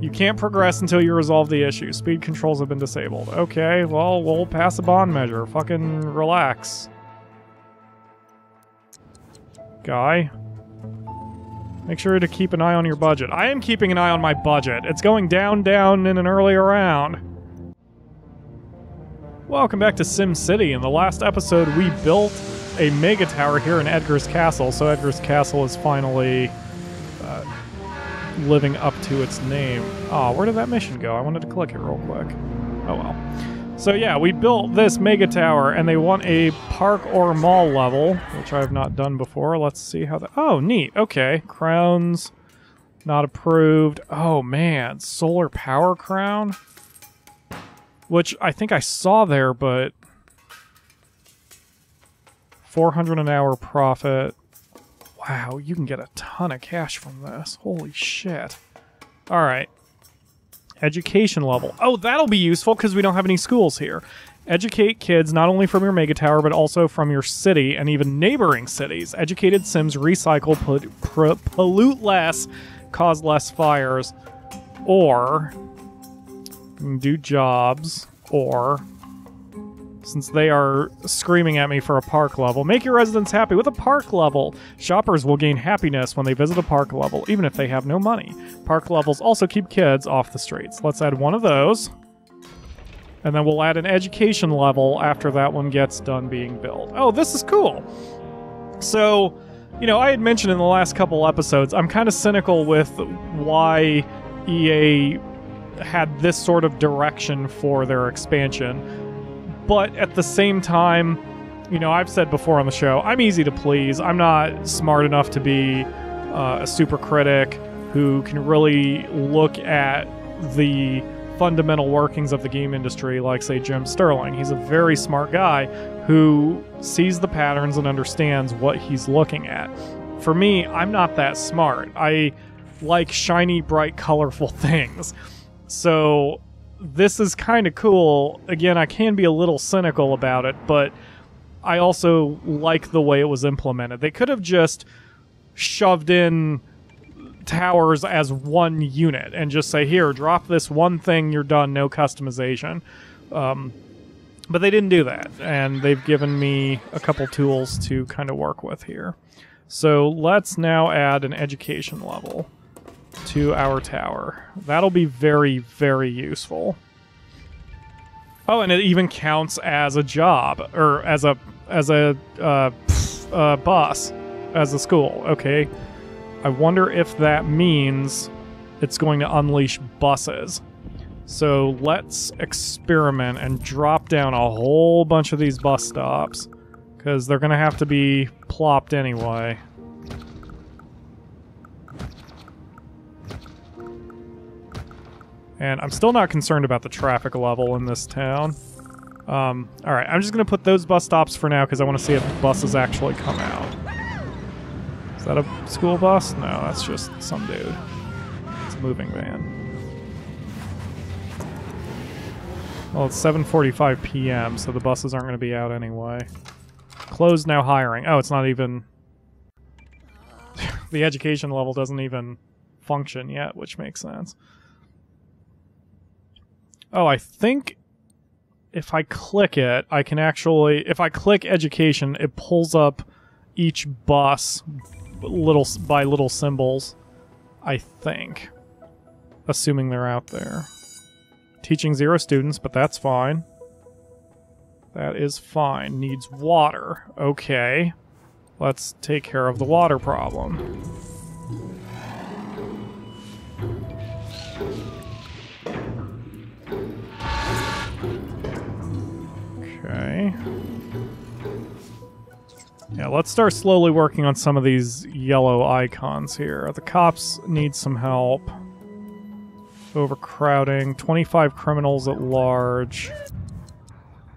You can't progress until you resolve the issue. Speed controls have been disabled. Okay, well, we'll pass a bond measure. Fucking relax. Guy. Make sure to keep an eye on your budget. I am keeping an eye on my budget. It's going down, down in an earlier round. Welcome back to SimCity. In the last episode, we built a MegaTower here in Edgar's Castle, so Edgar's Castle is finally living up to its name. Oh, where did that mission go? I wanted to click it real quick. Oh well. So yeah, we built this MegaTower, and they want a park or mall level, which I have not done before. Let's see how that... Oh, neat. Okay. Crowns. Not approved. Oh, man. Solar power crown? Which I think I saw there, but... 400 an hour profit. Wow, you can get a ton of cash from this. Holy shit. Alright. Education level. Oh, that'll be useful because we don't have any schools here. Educate kids not only from your MegaTower, but also from your city and even neighboring cities. Educated Sims recycle, pollute less, cause less fires, or do jobs, or... Since they are screaming at me for a park level, make your residents happy with a park level. Shoppers will gain happiness when they visit a park level, even if they have no money. Park levels also keep kids off the streets. Let's add one of those. And then we'll add an education level after that one gets done being built. Oh, this is cool. So, you know, I had mentioned in the last couple episodes, I'm kind of cynical with why EA had this sort of direction for their expansion. But at the same time, you know, I've said before on the show, I'm easy to please. I'm not smart enough to be a super critic who can really look at the fundamental workings of the game industry like, say, Jim Sterling. He's a very smart guy who sees the patterns and understands what he's looking at. For me, I'm not that smart. I like shiny, bright, colorful things. So... this is kind of cool. Again, I can be a little cynical about it, but I also like the way it was implemented. They could have just shoved in towers as one unit and just say, here, drop this one thing, you're done, no customization. But they didn't do that, and they've given me a couple tools to kind of work with here. So let's now add an education level to our tower. That'll be very, very useful. Oh, and it even counts as a job, or as a bus, as a school. Okay. I wonder if that means it's going to unleash buses. So let's experiment and drop down a whole bunch of these bus stops, because they're going to have to be plopped anyway. And I'm still not concerned about the traffic level in this town. Alright, I'm just going to put those bus stops for now because I want to see if buses actually come out. Is that a school bus? No, that's just some dude. It's a moving van. Well, it's 7:45 p.m., so the buses aren't going to be out anyway. Closed now hiring. Oh, it's not even... the education level doesn't even function yet, which makes sense. Oh, I think if I click it, I can actually... if I click education, it pulls up each bus by little symbols, I think. Assuming they're out there. Teaching 0 students, but that's fine. That is fine. Needs water. Okay. Let's take care of the water problem. Okay. Yeah, let's start slowly working on some of these yellow icons here. The cops need some help. Overcrowding. 25 criminals at large.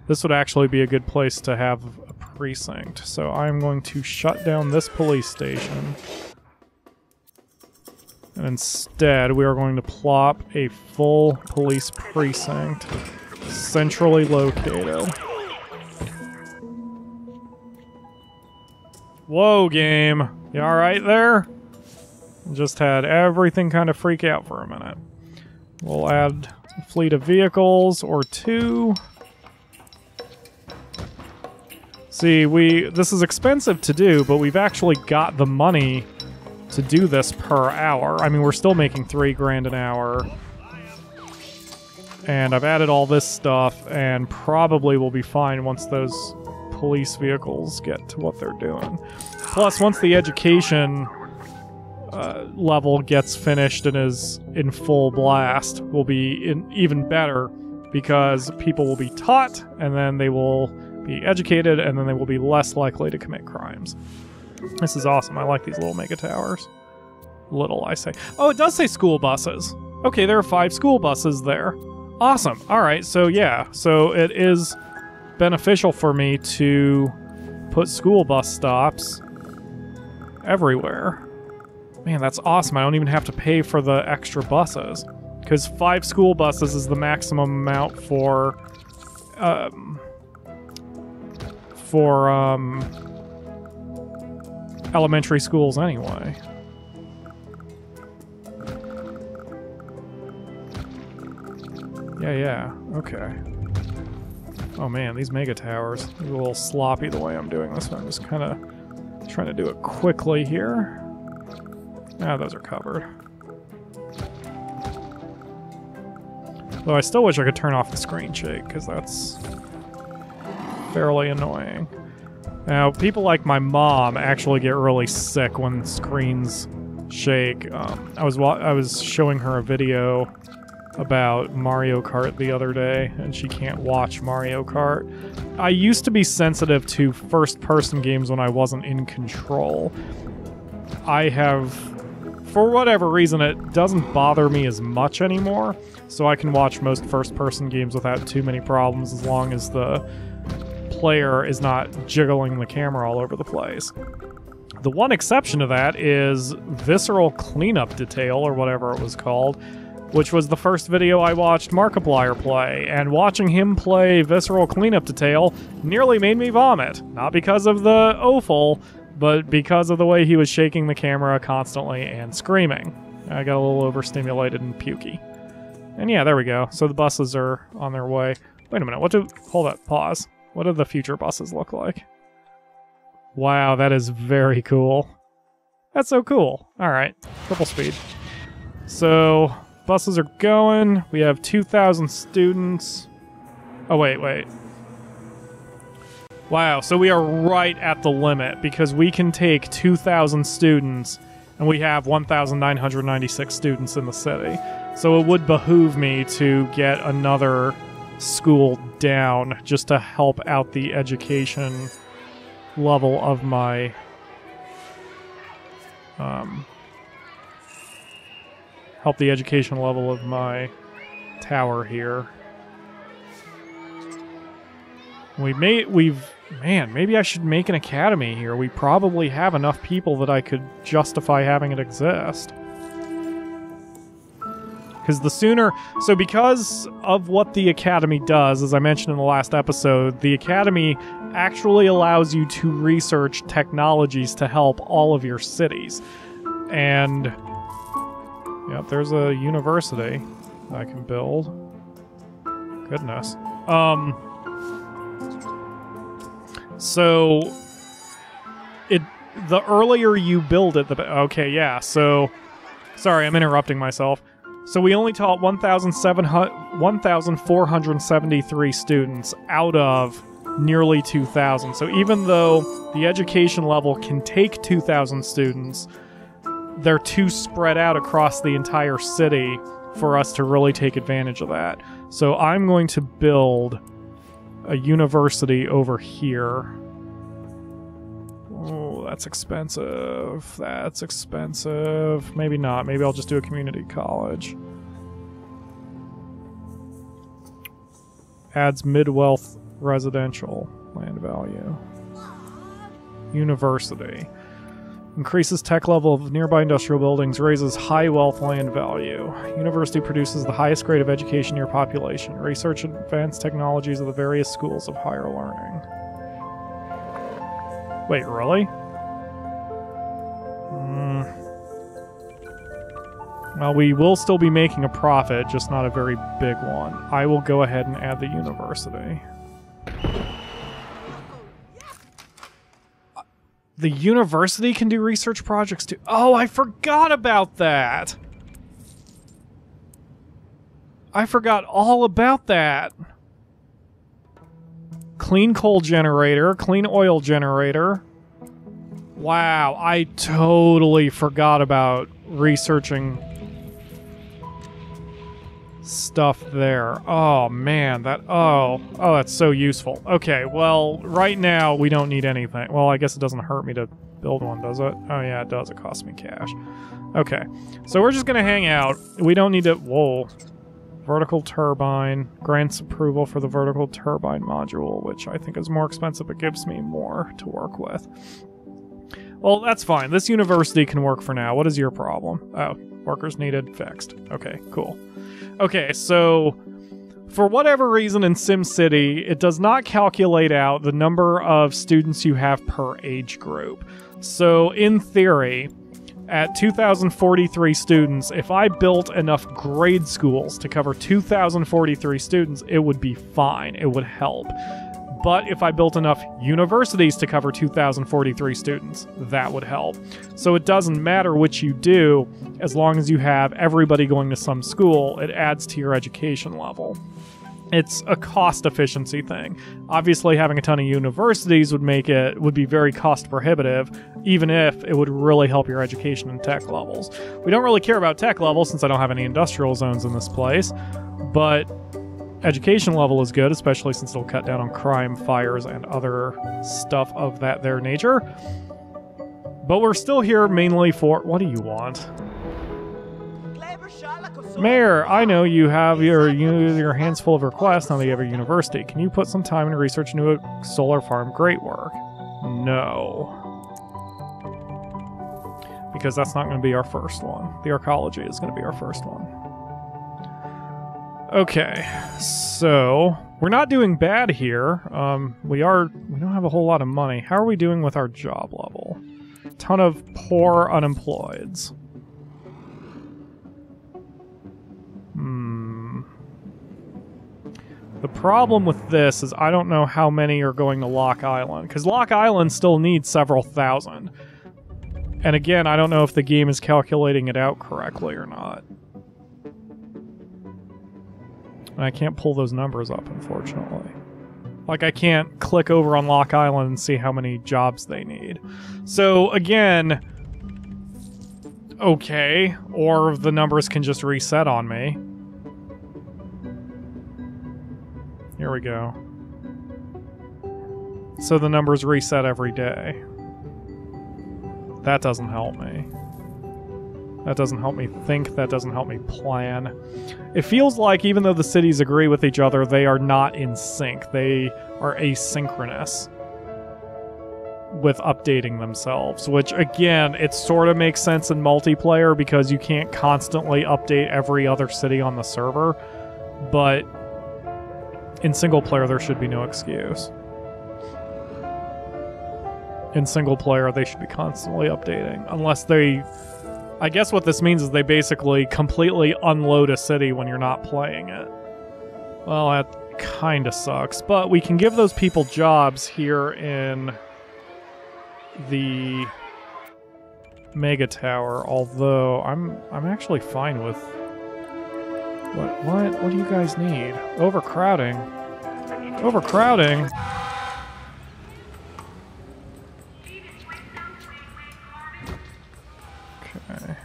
This would actually be a good place to have a precinct. So I'm going to shut down this police station. And instead, we are going to plop a full police precinct centrally located. Whoa, game. You alright there? Just had everything kind of freak out for a minute. We'll add a fleet of vehicles or 2. See, this is expensive to do, but we've actually got the money to do this per hour. I mean, we're still making $3 grand an hour. And I've added all this stuff, and probably we'll be fine once those police vehicles get to what they're doing. Plus, once the education level gets finished and is in full blast, will be even better, because people will be taught, and then they will be educated, and then they will be less likely to commit crimes. This is awesome. I like these little MegaTowers. Little, I say. Oh, it does say school buses. Okay, there are 5 school buses there. Awesome. All right, so yeah. So it is beneficial for me to put school bus stops everywhere. Man, that's awesome. I don't even have to pay for the extra buses, because 5 school buses is the maximum amount for elementary schools anyway. Yeah, okay. Oh man, these MegaTowers are a little sloppy the way I'm doing this one. I'm just kind of trying to do it quickly here. Ah, those are covered. Though I still wish I could turn off the screen shake, because that's fairly annoying. Now, people like my mom actually get really sick when screens shake. I was showing her a video about Mario Kart the other day, and she can't watch Mario Kart. I used to be sensitive to first-person games when I wasn't in control. I have, for whatever reason, it doesn't bother me as much anymore, so I can watch most first-person games without too many problems as long as the player is not jiggling the camera all over the place. The one exception to that is Visceral Cleanup Detail, or whatever it was called, which was the first video I watched Markiplier play, and watching him play Visceral Cleanup Detail nearly made me vomit. Not because of the offal, but because of the way he was shaking the camera constantly and screaming. I got a little overstimulated and pukey. And yeah, there we go. So the buses are on their way. Wait a minute, hold up, pause. What do the future buses look like? Wow, that is very cool. That's so cool. Alright, triple speed. So, buses are going. We have 2,000 students. Oh, wait. Wow, so we are right at the limit, because we can take 2,000 students, and we have 1,996 students in the city. So it would behoove me to get another school down, just to help out the education level of my tower here. Man, maybe I should make an academy here. We probably have enough people that I could justify having it exist. Because because of what the Academy does, as I mentioned in the last episode, the Academy actually allows you to research technologies to help all of your cities. And, yep, there's a university that I can build. Goodness. So, the earlier you build it, okay, yeah, so, sorry, I'm interrupting myself. So we only taught 1,473 students out of nearly 2,000. So even though the education level can take 2,000 students, they're too spread out across the entire city for us to really take advantage of that. So I'm going to build a university over here. Oh, that's expensive. That's expensive. Maybe not. Maybe I'll just do a community college. Adds mid-wealth residential land value. University. Increases tech level of nearby industrial buildings, raises high wealth land value. University produces the highest grade of education near population. Research advanced technologies of the various schools of higher learning. Wait, really? Well, we will still be making a profit, just not a very big one. I will go ahead and add the university. The university can do research projects too. Oh, I forgot about that. I forgot all about that. Clean coal generator, clean oil generator. Wow, I totally forgot about researching stuff there. Oh man, that's so useful. Okay, well, right now we don't need anything. Well, I guess it doesn't hurt me to build one, does it? Oh yeah, it does. It costs me cash. Okay, so we're just gonna hang out. We don't need to... Whoa. Vertical turbine. Grants approval for the vertical turbine module, which I think is more expensive, but gives me more to work with. Well, that's fine. This university can work for now. What is your problem? Oh, workers needed, fixed. Okay, cool. Okay, so for whatever reason in SimCity, it does not calculate out the number of students you have per age group. So in theory, at 2,043 students, if I built enough grade schools to cover 2,043 students, it would be fine. It would help. But if I built enough universities to cover 2,043 students, that would help. So it doesn't matter which you do, as long as you have everybody going to some school, it adds to your education level. It's a cost efficiency thing. Obviously, having a ton of universities would be very cost prohibitive, even if it would really help your education and tech levels. We don't really care about tech levels since I don't have any industrial zones in this place, but education level is good, especially since it'll cut down on crime, fires, and other stuff of that nature. But we're still here mainly for... What do you want? Mayor, I know you have your hands full of requests now that you have a university. Can you put some time and research into a solar farm? Great work. No. Because that's not going to be our first one. The archaeology is going to be our first one. Okay, so we're not doing bad here. We don't have a whole lot of money. How are we doing with our job level? Ton of poor unemployeds. The problem with this is I don't know how many are going to Lock Island, because Lock Island still needs several thousand. And again, I don't know if the game is calculating it out correctly or not. I can't pull those numbers up, unfortunately. Like, I can't click over on Lock Island and see how many jobs they need. So, again, okay, or the numbers can just reset on me. Here we go. So the numbers reset every day. That doesn't help me. That doesn't help me think. That doesn't help me plan. It feels like even though the cities agree with each other, they are not in sync. They are asynchronous with updating themselves, which again, it sort of makes sense in multiplayer because you can't constantly update every other city on the server, but in single player, there should be no excuse. In single player, they should be constantly updating, unless they... I guess what this means is they basically completely unload a city when you're not playing it. Well, that kind of sucks, but we can give those people jobs here in the MegaTower, although I'm actually fine with... What do you guys need? Overcrowding. Overcrowding? Okay.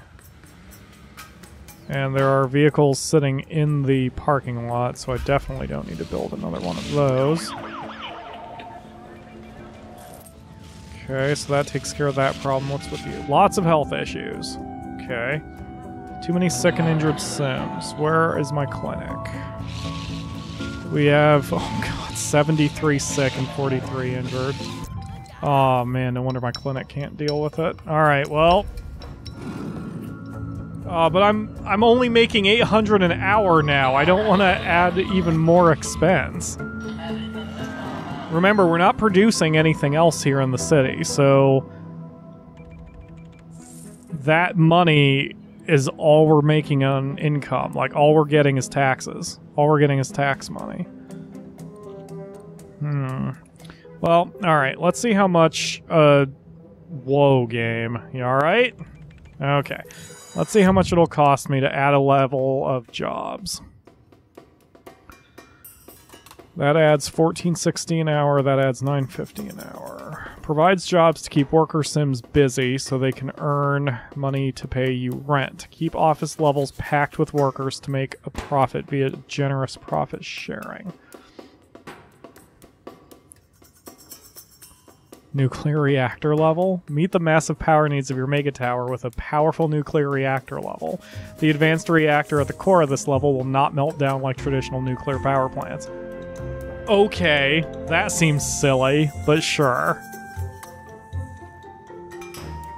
And there are vehicles sitting in the parking lot, so I definitely don't need to build another one of those. Okay, so that takes care of that problem. What's with you? Lots of health issues. Okay. Too many sick and injured Sims. Where is my clinic? We have, oh god, 73 sick and 43 injured. Oh man, no wonder my clinic can't deal with it. Alright, well. But I'm only making 800 an hour now. I don't want to add even more expense. Remember, we're not producing anything else here in the city, so that money is all we're making on income. Like, all we're getting is taxes. All we're getting is tax money. Well, alright, let's see how much whoa game. You alright? Okay. Let's see how much it'll cost me to add a level of jobs. That adds $14.60 an hour, that adds $9.50 an hour. Provides jobs to keep worker sims busy so they can earn money to pay you rent. Keep office levels packed with workers to make a profit via generous profit sharing. Nuclear reactor level. Meet the massive power needs of your MegaTower with a powerful nuclear reactor level. The advanced reactor at the core of this level will not melt down like traditional nuclear power plants. Okay, that seems silly, but sure.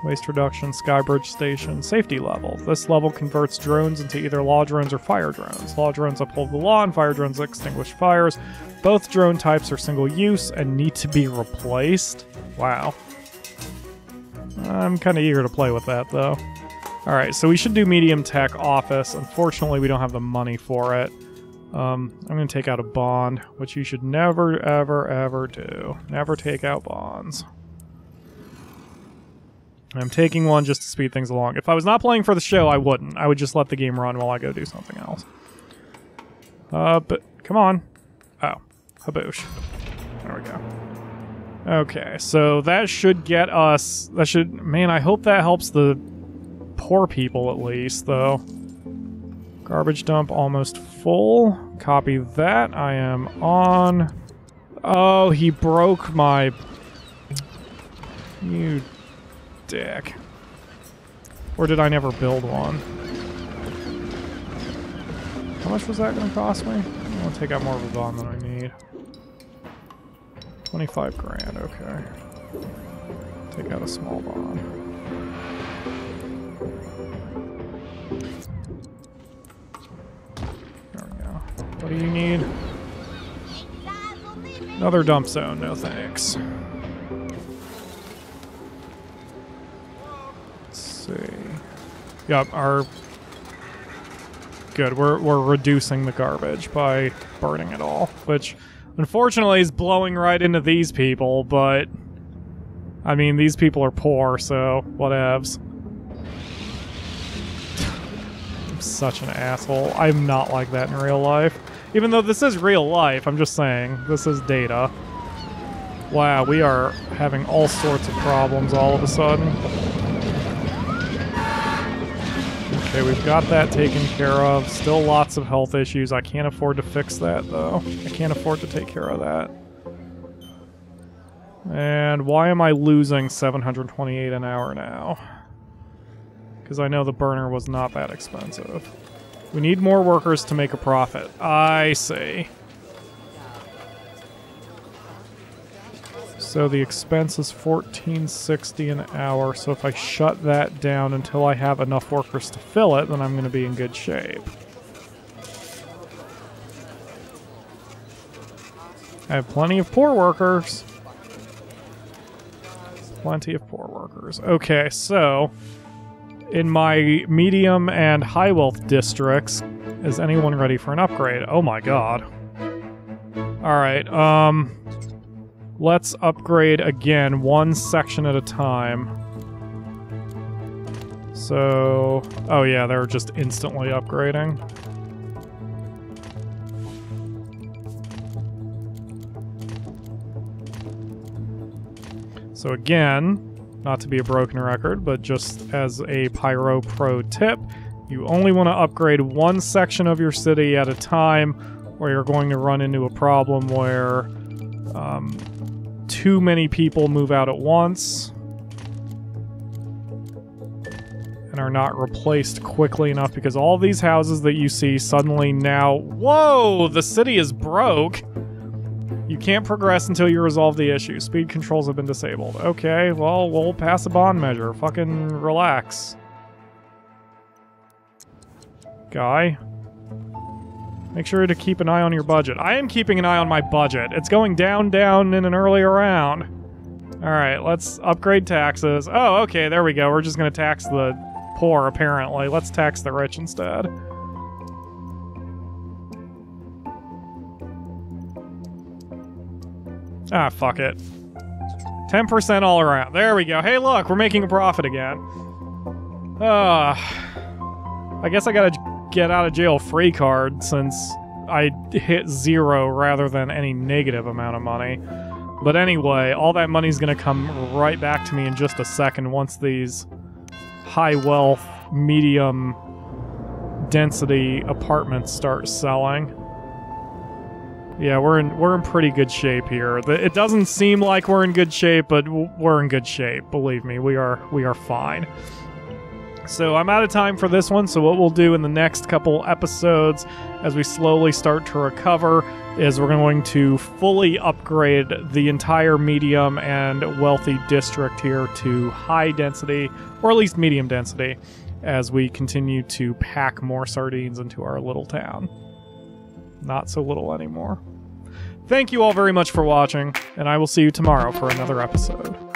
Waste reduction, Skybridge station, safety level. This level converts drones into either law drones or fire drones. Law drones uphold the law and fire drones extinguish fires. Both drone types are single use and need to be replaced. Wow. I'm kind of eager to play with that, though. Alright, so we should do medium tech office. Unfortunately, we don't have the money for it. I'm going to take out a bond, which you should never, ever, ever do. Never take out bonds. I'm taking one just to speed things along. If I was not playing for the show, I wouldn't. I would just let the game run while I go do something else. But come on. Oh, haboosh. There we go. Okay, so that should get us... That should... Man, I hope that helps the poor people at least, though. Garbage dump almost full. Copy that. I am on. Oh, he broke my... You dick. Or did I never build one? How much was that going to cost me? I'm going to take out more of a bond than I need. 25 grand, okay. Take out a small bond. There we go. What do you need? Another dump zone, no thanks. Let's see. Yep, our... Good, we're reducing the garbage by burning it all, which unfortunately is blowing right into these people, but I mean, these people are poor, so whatevs. I'm such an asshole. I'm not like that in real life. Even though this is real life, I'm just saying, this is data. Wow, we are having all sorts of problems all of a sudden. Okay, we've got that taken care of. Still lots of health issues. I can't afford to fix that, though. I can't afford to take care of that. And why am I losing 728 an hour now? Because I know the burner was not that expensive. We need more workers to make a profit. I see. So the expense is $14.60 an hour, so if I shut that down until I have enough workers to fill it, then I'm going to be in good shape. I have plenty of poor workers. Plenty of poor workers. Okay, so in my medium and high wealth districts, is anyone ready for an upgrade? Oh my god. Alright, let's upgrade again, one section at a time. So... Oh yeah, they're just instantly upgrading. So again, not to be a broken record, but just as a Pyro Pro tip, you only want to upgrade one section of your city at a time, or you're going to run into a problem where too many people move out at once and are not replaced quickly enough, because all these houses that you see suddenly now... Whoa! The city is broke! You can't progress until you resolve the issue. Speed controls have been disabled. Okay, well, we'll pass a bond measure. Fucking relax. Guy. Make sure to keep an eye on your budget. I am keeping an eye on my budget. It's going down, down in an earlier round. Alright, let's upgrade taxes. Oh, okay, there we go. We're just gonna tax the poor, apparently. Let's tax the rich instead. Ah, fuck it. 10% all around. There we go. Hey, look, we're making a profit again. I guess I got a get out of jail free card since I hit 0 rather than any negative amount of money. But anyway, all that money's gonna come right back to me in just a second once these high wealth, medium density apartments start selling. Yeah, we're in pretty good shape here. It doesn't seem like we're in good shape, but we're in good shape. Believe me, we are fine. So I'm out of time for this one, so what we'll do in the next couple episodes as we slowly start to recover is we're going to fully upgrade the entire medium and wealthy district here to high density, or at least medium density, as we continue to pack more sardines into our little town. Not so little anymore. Thank you all very much for watching, and I will see you tomorrow for another episode.